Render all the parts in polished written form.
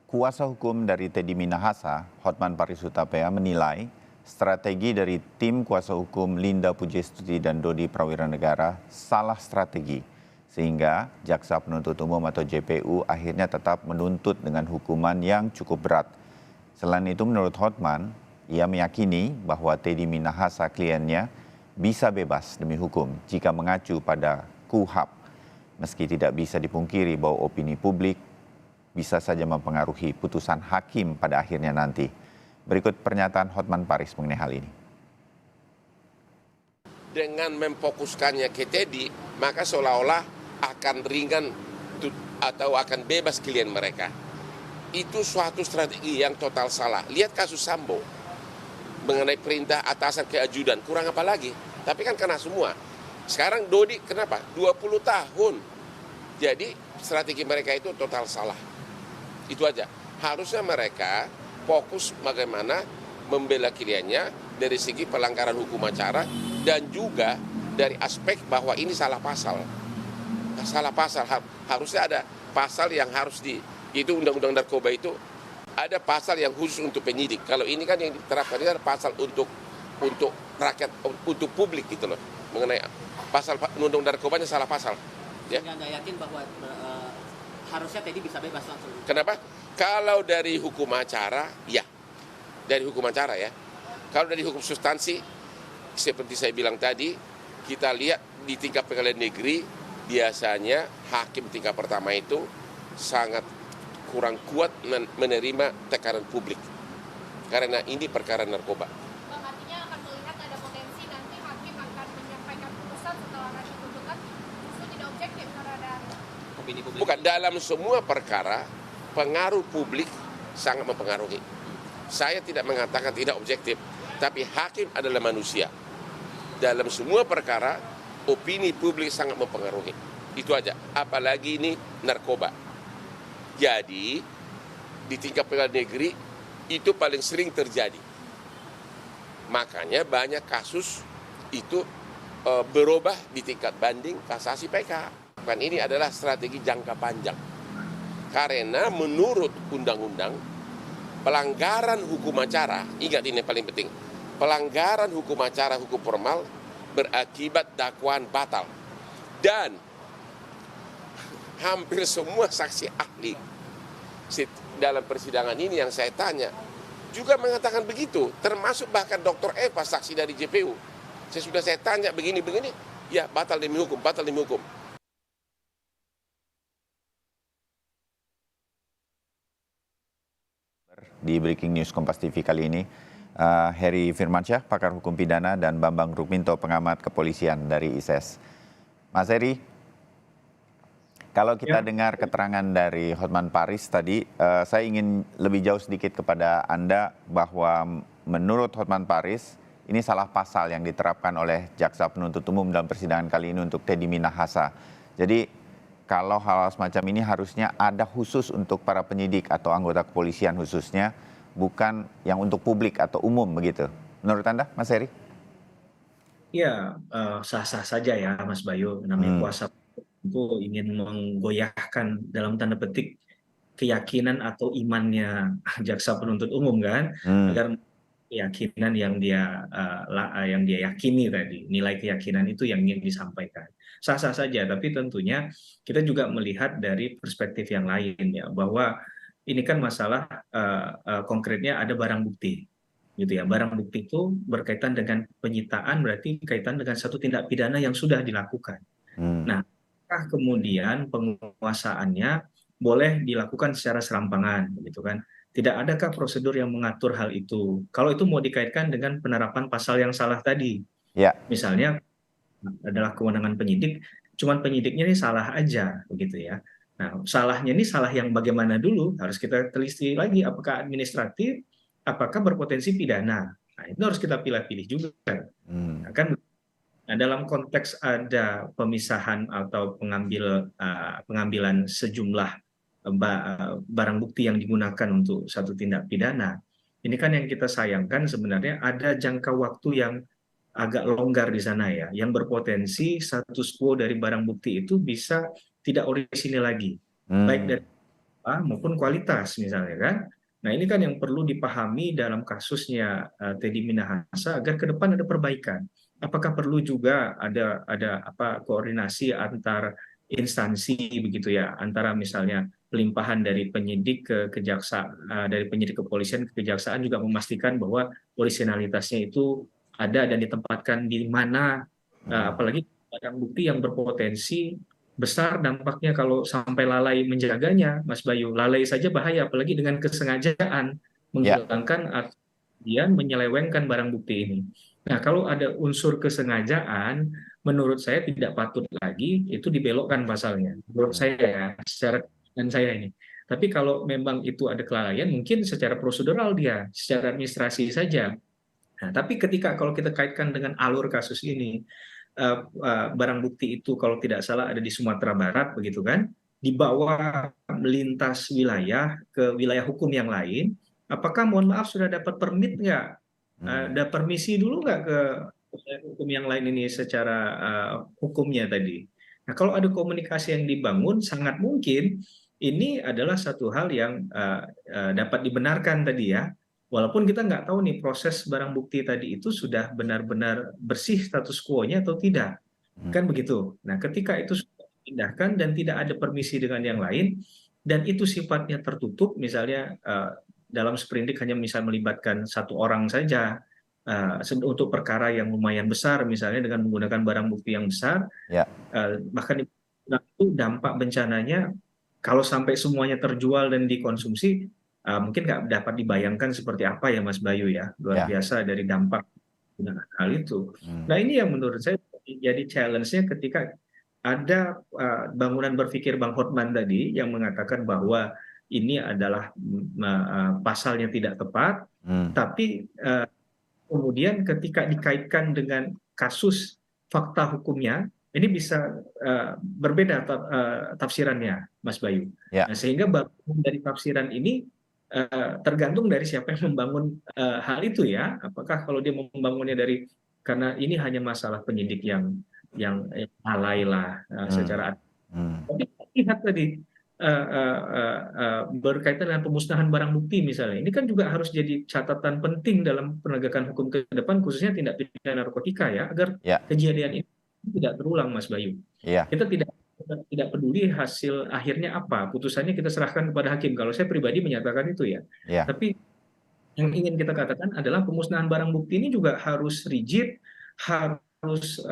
Kuasa hukum dari Teddy Minahasa, Hotman Paris Hutapea, menilai strategi dari tim kuasa hukum Linda Pujastuti dan Dodi Prawiranegara salah strategi, sehingga Jaksa Penuntut Umum atau JPU akhirnya tetap menuntut dengan hukuman yang cukup berat. Selain itu, menurut Hotman, ia meyakini bahwa Teddy Minahasa kliennya bisa bebas demi hukum jika mengacu pada KUHAP, meski tidak bisa dipungkiri bahwa opini publik bisa saja mempengaruhi putusan hakim pada akhirnya nanti. Berikut pernyataan Hotman Paris mengenai hal ini. Dengan memfokuskannya ke Teddy, maka seolah-olah akan ringan atau akan bebas klien mereka. Itu suatu strategi yang total salah. Lihat kasus Sambo mengenai perintah atasan ke ajudan, kurang apa lagi? Tapi kan kena semua. Sekarang Dodi kenapa? 20 tahun. Jadi strategi mereka itu total salah. Itu aja. Harusnya mereka fokus bagaimana membela kliennya dari segi pelanggaran hukum acara dan juga dari aspek bahwa ini salah pasal. Salah pasal. Harusnya ada pasal yang harus itu undang-undang narkoba itu ada pasal yang khusus untuk penyidik. Kalau ini kan yang diterapkan ini ada pasal untuk rakyat, untuk publik gitu loh. Mengenai pasal undang-undang narkobanya salah pasal. Ya. Anda yakin bahwa harusnya Teddy bisa bebas langsung? Kenapa? Kalau dari hukum acara, ya. Dari hukum acara ya. Kalau dari hukum substansi, seperti saya bilang tadi, kita lihat di tingkat pengadilan negeri, biasanya hakim tingkat pertama itu sangat kurang kuat menerima tekanan publik. Karena ini perkara narkoba. Artinya akan melihat ada potensi nanti hakim akan menyampaikan putusan setelah nanti tuntutan itu tidak objektif karena ada opini publik. Bukan, dalam semua perkara pengaruh publik sangat mempengaruhi. Saya tidak mengatakan tidak objektif, tapi hakim adalah manusia. Dalam semua perkara opini publik sangat mempengaruhi. Itu aja, apalagi ini narkoba. Jadi di tingkat pengadilan negeri itu paling sering terjadi. Makanya banyak kasus itu berubah di tingkat banding kasasi PK. Kan ini adalah strategi jangka panjang. Karena menurut undang-undang pelanggaran hukum acara, ingat ini yang paling penting. Pelanggaran hukum acara hukum formal berakibat dakwaan batal. Dan hampir semua saksi ahli dalam persidangan ini yang saya tanya juga mengatakan begitu, termasuk bahkan Dr. Eva, saksi dari JPU. Saya tanya begini-begini, ya batal demi hukum, batal demi hukum. Di Breaking News Kompas TV kali ini, Heri Firmansyah, pakar hukum pidana, dan Bambang Rukminto, pengamat kepolisian dari ISES. Mas Heri, kalau kita dengar keterangan dari Hotman Paris tadi, saya ingin lebih jauh sedikit kepada Anda bahwa menurut Hotman Paris, ini salah pasal yang diterapkan oleh Jaksa Penuntut Umum dalam persidangan kali ini untuk Teddy Minahasa. Jadi kalau hal semacam ini harusnya ada khusus untuk para penyidik atau anggota kepolisian khususnya, bukan yang untuk publik atau umum begitu. Menurut Anda, Mas Heri? Ya, sah-sah saja ya Mas Bayu, namanya kuasa itu ingin menggoyahkan dalam tanda petik keyakinan atau imannya jaksa penuntut umum kan, agar keyakinan yang dia yakini tadi, nilai keyakinan itu yang ingin disampaikan. Sah-sah saja, tapi tentunya kita juga melihat dari perspektif yang lain ya, bahwa ini kan masalah konkretnya ada barang bukti gitu ya. Barang bukti itu berkaitan dengan penyitaan, berarti kaitan dengan satu tindak pidana yang sudah dilakukan. Nah, apakah kemudian penguasaannya boleh dilakukan secara serampangan, gitu kan? Tidak adakah prosedur yang mengatur hal itu? Kalau itu mau dikaitkan dengan penerapan pasal yang salah tadi, misalnya adalah kewenangan penyidik, cuman penyidiknya ini salah aja, begitu ya. Nah, salahnya ini salah yang bagaimana dulu? Harus kita teliti lagi, apakah administratif, apakah berpotensi pidana? Nah, itu harus kita pilih-pilih juga, nah, kan? Nah, dalam konteks ada pemisahan atau pengambilan sejumlah barang bukti yang digunakan untuk satu tindak pidana, ini kan yang kita sayangkan sebenarnya ada jangka waktu yang agak longgar di sana ya, yang berpotensi status quo dari barang bukti itu bisa tidak orisinil lagi, baik dari maupun kualitas misalnya kan. Nah ini kan yang perlu dipahami dalam kasusnya Teddy Minahasa agar ke depan ada perbaikan. Apakah perlu juga ada koordinasi antar instansi begitu ya, antara misalnya pelimpahan dari penyidik ke kejaksaan, dari penyidik kepolisian ke kejaksaan juga memastikan bahwa orisinalitasnya itu ada dan ditempatkan di mana, apalagi barang bukti yang berpotensi besar dampaknya kalau sampai lalai menjaganya, Mas Bayu. Lalai saja bahaya, apalagi dengan kesengajaan Ya, menghilangkan atau kemudian menyelewengkan barang bukti ini. Nah, kalau ada unsur kesengajaan, menurut saya tidak patut lagi itu dibelokkan pasalnya. Menurut saya ya, secara dan saya ini. Tapi kalau memang itu ada kelalaian, mungkin secara prosedural dia, secara administrasi saja. Nah, tapi ketika kalau kita kaitkan dengan alur kasus ini, barang bukti itu kalau tidak salah ada di Sumatera Barat, begitu kan, dibawa melintas wilayah ke wilayah hukum yang lain, apakah mohon maaf sudah dapat permit nggak? Ada permisi dulu nggak ke wilayah hukum yang lain ini secara hukumnya tadi? Nah, kalau ada komunikasi yang dibangun, sangat mungkin ini adalah satu hal yang dapat dibenarkan tadi ya. Walaupun kita nggak tahu nih proses barang bukti tadi itu sudah benar-benar bersih status quo-nya atau tidak. Kan begitu. Nah, ketika itu sudah dipindahkan dan tidak ada permisi dengan yang lain, dan itu sifatnya tertutup, misalnya dalam sprindik hanya bisa melibatkan satu orang saja, untuk perkara yang lumayan besar, misalnya dengan menggunakan barang bukti yang besar, ya, bahkan itu dampak bencananya, kalau sampai semuanya terjual dan dikonsumsi, mungkin nggak dapat dibayangkan seperti apa ya Mas Bayu ya, luar ya. biasa dari dampak dengan hal itu. Nah ini yang menurut saya jadi challenge-nya ketika ada bangunan berpikir Bang Hotman tadi yang mengatakan bahwa ini adalah pasalnya tidak tepat, tapi kemudian ketika dikaitkan dengan kasus fakta hukumnya, ini bisa berbeda tafsirannya, Mas Bayu. Ya. Nah, sehingga bangunan dari tafsiran ini tergantung dari siapa yang membangun hal itu ya. Apakah kalau dia membangunnya dari karena ini hanya masalah penyidik yang lalai lah secara. Tapi lihat tadi berkaitan dengan pemusnahan barang bukti misalnya, ini kan juga harus jadi catatan penting dalam penegakan hukum ke depan, khususnya tindak pidana narkotika ya, agar Ya. kejadian ini tidak terulang, Mas Bayu. Iya. Kita tidak peduli hasil akhirnya apa, putusannya kita serahkan kepada hakim. Kalau saya pribadi menyatakan itu ya. Iya. Tapi yang ingin kita katakan adalah pemusnahan barang bukti ini juga harus rigid, harus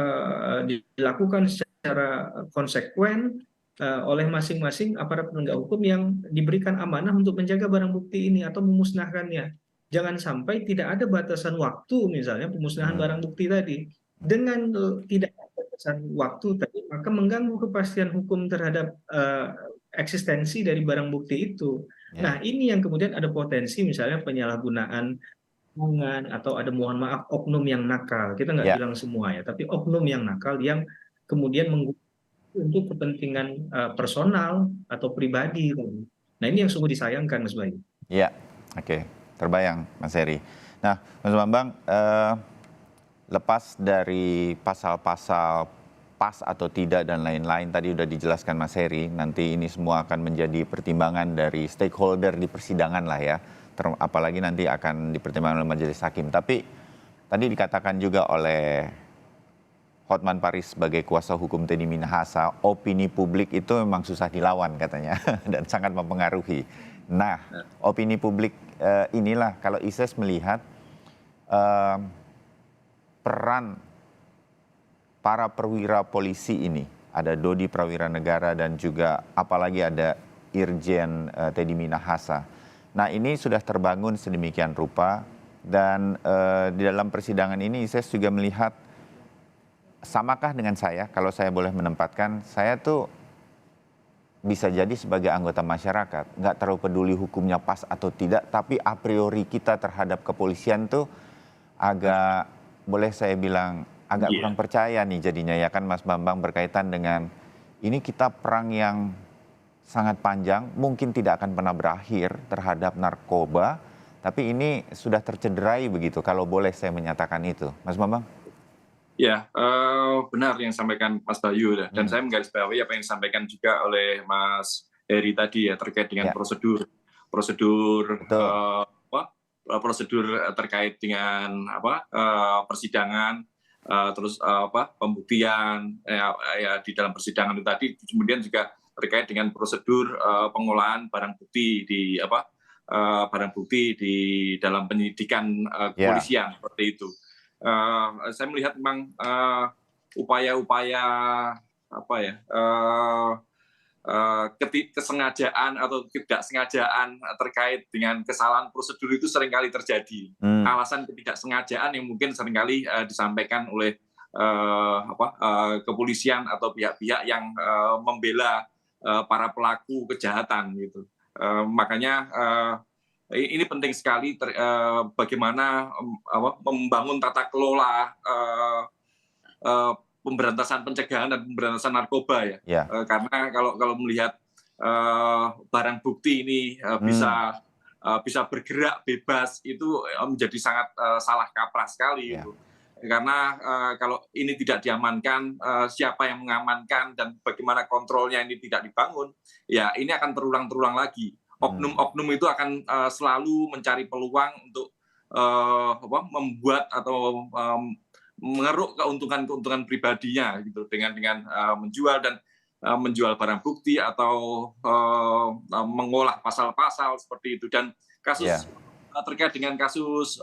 dilakukan secara konsekuen oleh masing-masing aparat penegak hukum yang diberikan amanah untuk menjaga barang bukti ini atau memusnahkannya. Jangan sampai tidak ada batasan waktu misalnya pemusnahan barang bukti tadi. Dengan tidak ada batasan waktu tadi, maka mengganggu kepastian hukum terhadap eksistensi dari barang bukti itu. Nah, ini yang kemudian ada potensi misalnya penyalahgunaan atau ada mohon maaf oknum yang nakal. Kita nggak bilang semua ya, tapi oknum yang nakal yang kemudian menggunakan untuk kepentingan personal atau pribadi. Nah, ini yang sungguh disayangkan, Mas Bayu. Iya, oke. Terbayang, Mas Heri. Nah, Mas Bambang, lepas dari pasal-pasal pas atau tidak dan lain-lain, tadi sudah dijelaskan Mas Heri, nanti ini semua akan menjadi pertimbangan dari stakeholder di persidangan lah ya, apalagi nanti akan dipertimbangkan oleh majelis hakim. Tapi tadi dikatakan juga oleh Hotman Paris sebagai kuasa hukum Teddy Minahasa, opini publik itu memang susah dilawan katanya dan sangat mempengaruhi. Nah, opini publik inilah kalau ISIS melihat peran para perwira polisi ini, ada Dodi Prawira Negara dan juga apalagi ada Irjen Teddy Minahasa. Nah, ini sudah terbangun sedemikian rupa dan di dalam persidangan ini ISIS juga melihat, samakah dengan saya, kalau saya boleh menempatkan, saya tuh bisa jadi sebagai anggota masyarakat, nggak terlalu peduli hukumnya pas atau tidak, tapi a priori kita terhadap kepolisian tuh agak, boleh saya bilang, agak kurang percaya nih jadinya ya kan Mas Bambang, berkaitan dengan ini kita perang yang sangat panjang, mungkin tidak akan pernah berakhir terhadap narkoba, tapi ini sudah tercederai begitu, kalau boleh saya menyatakan itu. Mas Bambang? Ya, benar yang disampaikan Mas Bayu dan saya menggarisbawahi apa yang disampaikan juga oleh Mas Heri tadi ya, terkait dengan Ya. prosedur Betul. prosedur terkait dengan persidangan, terus pembuktian ya di dalam persidangan itu tadi, kemudian juga terkait dengan prosedur pengolahan barang bukti di dalam penyidikan kepolisian seperti itu. Saya melihat memang upaya-upaya kesengajaan atau ketidaksengajaan terkait dengan kesalahan prosedur itu seringkali terjadi. Alasan ketidaksengajaan yang mungkin seringkali disampaikan oleh kepolisian atau pihak-pihak yang membela para pelaku kejahatan gitu. Makanya ini penting sekali bagaimana membangun tata kelola pemberantasan pencegahan dan pemberantasan narkoba ya. Karena kalau melihat barang bukti ini bisa bergerak bebas itu menjadi sangat salah kaprah sekali itu. Karena kalau ini tidak diamankan, siapa yang mengamankan dan bagaimana kontrolnya ini tidak dibangun, ya ini akan terulang lagi. Oknum-oknum itu akan selalu mencari peluang untuk membuat atau mengeruk keuntungan pribadinya gitu dengan menjual menjual barang bukti atau mengolah pasal-pasal seperti itu. Dan kasus terkait dengan kasus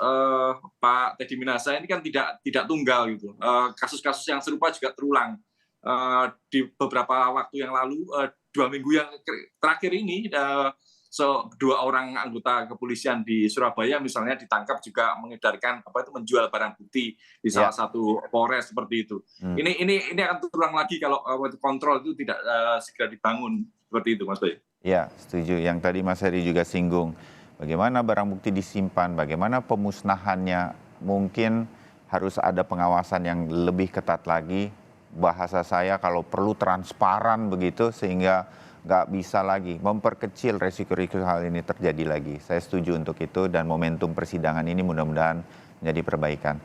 Pak Teddy Minahasa ini kan tidak tunggal gitu. Kasus-kasus yang serupa juga terulang di beberapa waktu yang lalu, 2 minggu yang terakhir ini. Dua orang anggota kepolisian di Surabaya misalnya ditangkap juga mengedarkan menjual barang bukti di salah satu Polres seperti itu. Ini akan terulang lagi kalau kontrol itu tidak segera dibangun seperti itu, Mas Bayu. Ya, setuju. Yang tadi Mas Heri juga singgung, bagaimana barang bukti disimpan, bagaimana pemusnahannya, mungkin harus ada pengawasan yang lebih ketat lagi. Bahasa saya kalau perlu transparan begitu sehingga nggak bisa lagi memperkecil resiko-resiko hal ini terjadi lagi. Saya setuju untuk itu dan momentum persidangan ini mudah-mudahan menjadi perbaikan.